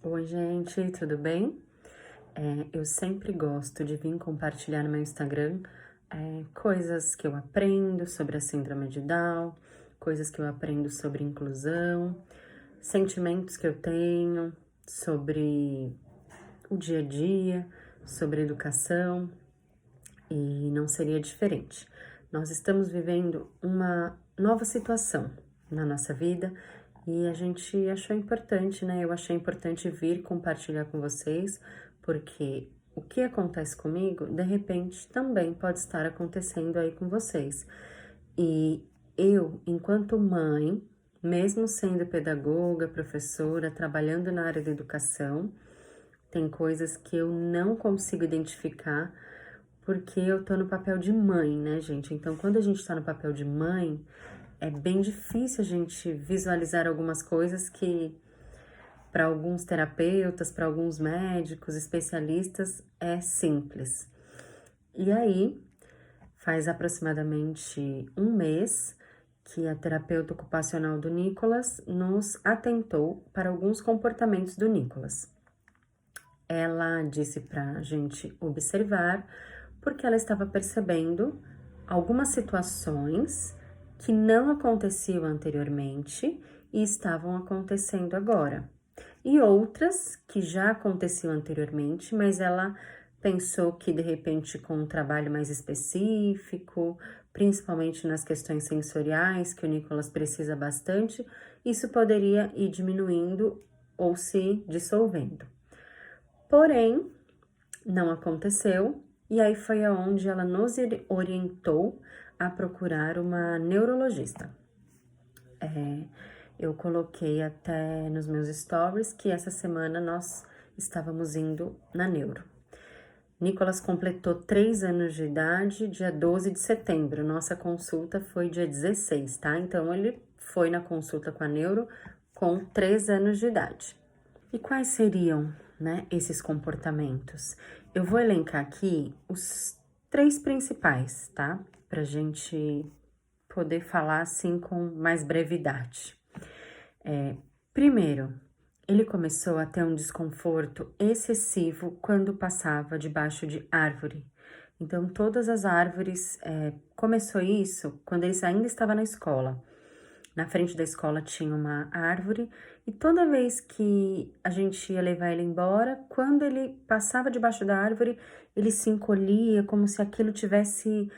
Oi, gente, tudo bem? Eu sempre gosto de vir compartilhar no meu Instagram coisas que eu aprendo sobre a síndrome de Down, coisas que eu aprendo sobre inclusão, sentimentos que eu tenho sobre o dia a dia, sobre educação, e não seria diferente. Nós estamos vivendo uma nova situação na nossa vida e a gente achou importante, né? Eu achei importante vir compartilhar com vocês, porque o que acontece comigo, de repente, também pode estar acontecendo aí com vocês. E eu, enquanto mãe, mesmo sendo pedagoga, professora, trabalhando na área da educação, tem coisas que eu não consigo identificar porque eu tô no papel de mãe, né, gente? Então, quando a gente tá no papel de mãe, é bem difícil a gente visualizar algumas coisas que, para alguns terapeutas, para alguns médicos, especialistas, é simples. E aí, faz aproximadamente um mês que a terapeuta ocupacional do Nicolas nos atentou para alguns comportamentos do Nicolas. Ela disse para a gente observar, porque ela estava percebendo algumas situações que não aconteciam anteriormente e estavam acontecendo agora. E outras que já aconteciam anteriormente, mas ela pensou que de repente com um trabalho mais específico, principalmente nas questões sensoriais, que o Nicolas precisa bastante, isso poderia ir diminuindo ou se dissolvendo. Porém, não aconteceu, e aí foi aonde ela nos orientou a procurar uma neurologista. Eu coloquei até nos meus stories que essa semana nós estávamos indo na neuro. Nicolas completou 3 anos de idade, dia 12 de setembro. Nossa consulta foi dia 16, tá? Então, ele foi na consulta com a neuro com 3 anos de idade. E quais seriam, né, esses comportamentos? Eu vou elencar aqui os 3 principais, tá? Pra gente poder falar assim com mais brevidade. Primeiro, ele começou a ter um desconforto excessivo quando passava debaixo de árvore. Então, todas as árvores, começou isso quando ele ainda estava na escola. Na frente da escola tinha uma árvore e toda vez que a gente ia levar ele embora, quando ele passava debaixo da árvore, ele se encolhia como se aquilo tivesse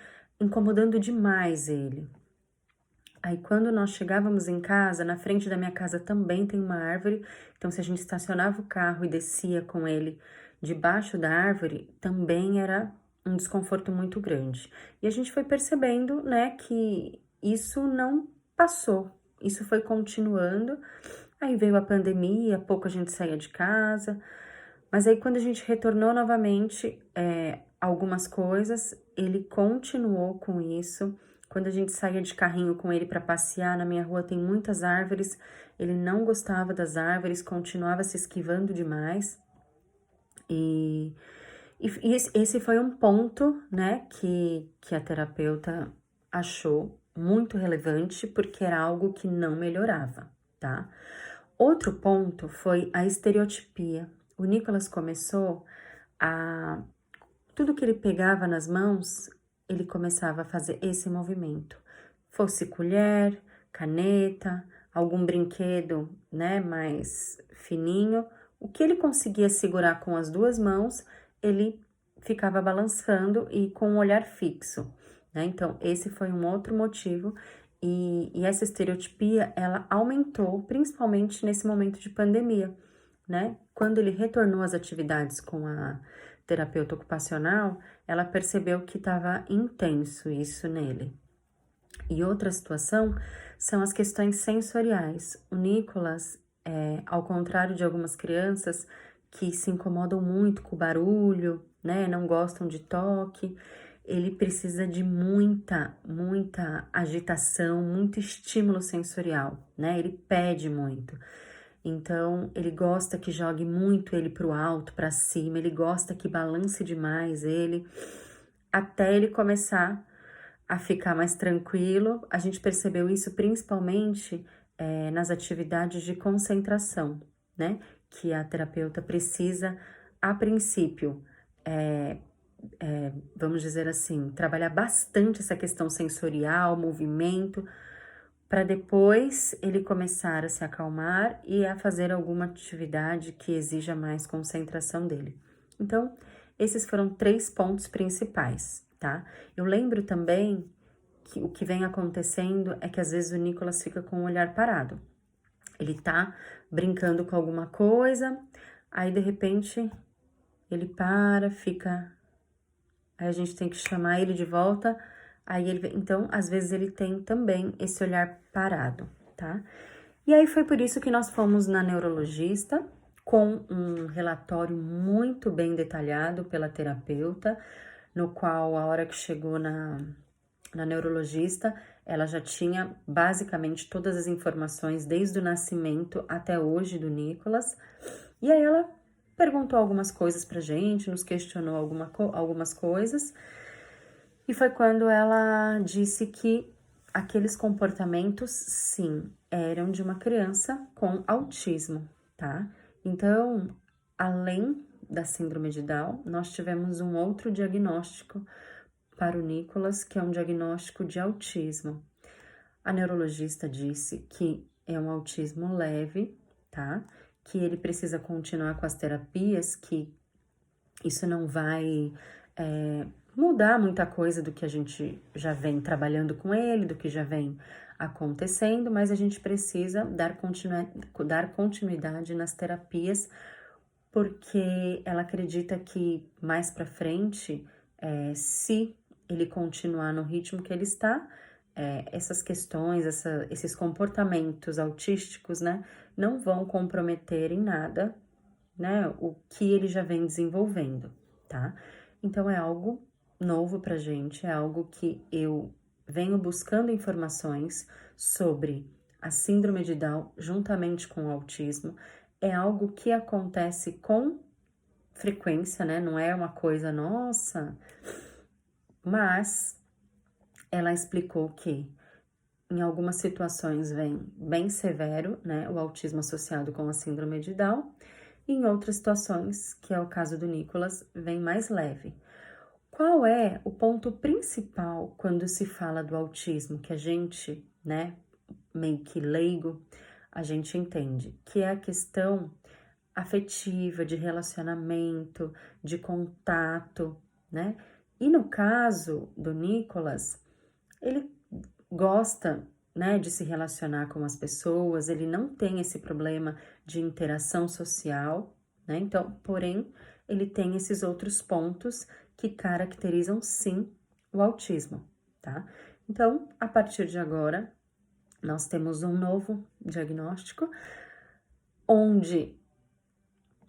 incomodando demais ele. Aí quando nós chegávamos em casa, na frente da minha casa também tem uma árvore, então se a gente estacionava o carro e descia com ele debaixo da árvore, também era um desconforto muito grande. E a gente foi percebendo, né, que isso não passou, isso foi continuando. Aí veio a pandemia, pouco a gente saía de casa, mas aí quando a gente retornou novamente, algumas coisas, ele continuou com isso. Quando a gente saía de carrinho com ele para passear, na minha rua tem muitas árvores, ele não gostava das árvores, continuava se esquivando demais. E esse foi um ponto, né, que a terapeuta achou muito relevante, porque era algo que não melhorava, tá? Outro ponto foi a estereotipia. O Nicolas começou a... Tudo que ele pegava nas mãos, ele começava a fazer esse movimento. Fosse colher, caneta, algum brinquedo, né, mais fininho. O que ele conseguia segurar com as 2 mãos, ele ficava balançando e com um olhar fixo, né? Então, esse foi um outro motivo. E essa estereotipia, ela aumentou, principalmente nesse momento de pandemia, né? Quando ele retornou às atividades com a terapeuta ocupacional, ela percebeu que estava intenso isso nele. E outra situação são as questões sensoriais. O Nicolas, ao contrário de algumas crianças que se incomodam muito com o barulho, né, não gostam de toque, ele precisa de muita agitação, muito estímulo sensorial, né? Ele pede muito. Então, ele gosta que jogue muito ele para o alto, para cima, ele gosta que balance demais ele, até ele começar a ficar mais tranquilo. A gente percebeu isso principalmente nas atividades de concentração, né? que a terapeuta precisa, a princípio, vamos dizer assim, trabalhar bastante essa questão sensorial, movimento, para depois ele começar a se acalmar e a fazer alguma atividade que exija mais concentração dele. Então, esses foram 3 pontos principais, tá? Eu lembro também que o que vem acontecendo é que às vezes o Nicolas fica com o olhar parado. Ele tá brincando com alguma coisa, aí de repente ele para, fica. Aí a gente tem que chamar ele de volta. Aí ele, então, às vezes ele tem também esse olhar parado, tá? E aí foi por isso que nós fomos na neurologista com um relatório muito bem detalhado pela terapeuta, no qual a hora que chegou na neurologista, ela já tinha basicamente todas as informações desde o nascimento até hoje do Nicolas. E aí ela perguntou algumas coisas pra gente, nos questionou algumas coisas. E foi quando ela disse que aqueles comportamentos, sim, eram de uma criança com autismo, tá? Então, além da síndrome de Down, nós tivemos um outro diagnóstico para o Nicolas, que é um diagnóstico de autismo. A neurologista disse que é um autismo leve, tá? Que ele precisa continuar com as terapias, que isso não vai mudar muita coisa do que a gente já vem trabalhando com ele, do que já vem acontecendo, mas a gente precisa dar continuidade nas terapias, porque ela acredita que mais para frente, se ele continuar no ritmo que ele está, essas questões, esses comportamentos autísticos, né, não vão comprometer em nada, né, o que ele já vem desenvolvendo, tá? Então é algo novo pra gente, é algo que eu venho buscando informações sobre a síndrome de Down juntamente com o autismo. É algo que acontece com frequência, né? Não é uma coisa nossa, mas ela explicou que em algumas situações vem bem severo, né? O autismo associado com a síndrome de Down. E em outras situações, que é o caso do Nicolas, vem mais leve. Qual é o ponto principal quando se fala do autismo que a gente, né, meio que leigo, a gente entende? Que é a questão afetiva, de relacionamento, de contato, né? E no caso do Nicolas, ele gosta, né, de se relacionar com as pessoas, ele não tem esse problema de interação social, né? Então, porém, ele tem esses outros pontos que caracterizam sim o autismo, tá? Então, a partir de agora, nós temos um novo diagnóstico, onde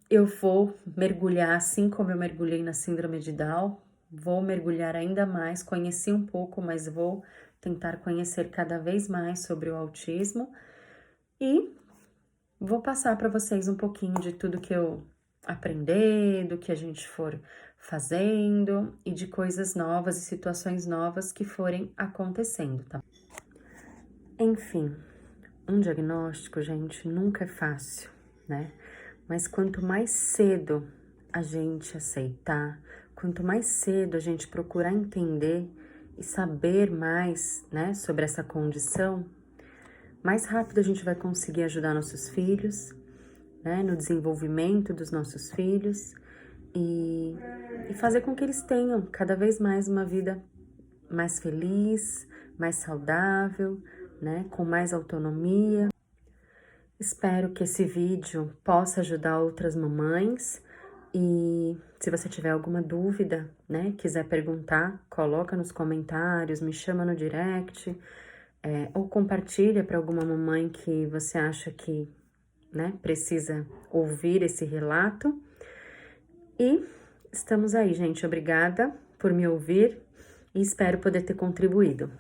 eu vou mergulhar, assim como eu mergulhei na síndrome de Down, vou mergulhar ainda mais, conheci um pouco, mas vou tentar conhecer cada vez mais sobre o autismo e vou passar para vocês um pouquinho de tudo que eu aprender, do que a gente for fazendo e de coisas novas e situações novas que forem acontecendo, tá? Enfim, um diagnóstico, gente, nunca é fácil, né? Mas quanto mais cedo a gente aceitar, quanto mais cedo a gente procurar entender e saber mais, né, sobre essa condição, mais rápido a gente vai conseguir ajudar nossos filhos, né, no desenvolvimento dos nossos filhos e fazer com que eles tenham cada vez mais uma vida mais feliz, mais saudável, né, com mais autonomia. Espero que esse vídeo possa ajudar outras mamães e se você tiver alguma dúvida, né, quiser perguntar, coloca nos comentários, me chama no direct, ou compartilha para alguma mamãe que você acha que, né, precisa ouvir esse relato. E estamos aí, gente. Obrigada por me ouvir e espero poder ter contribuído.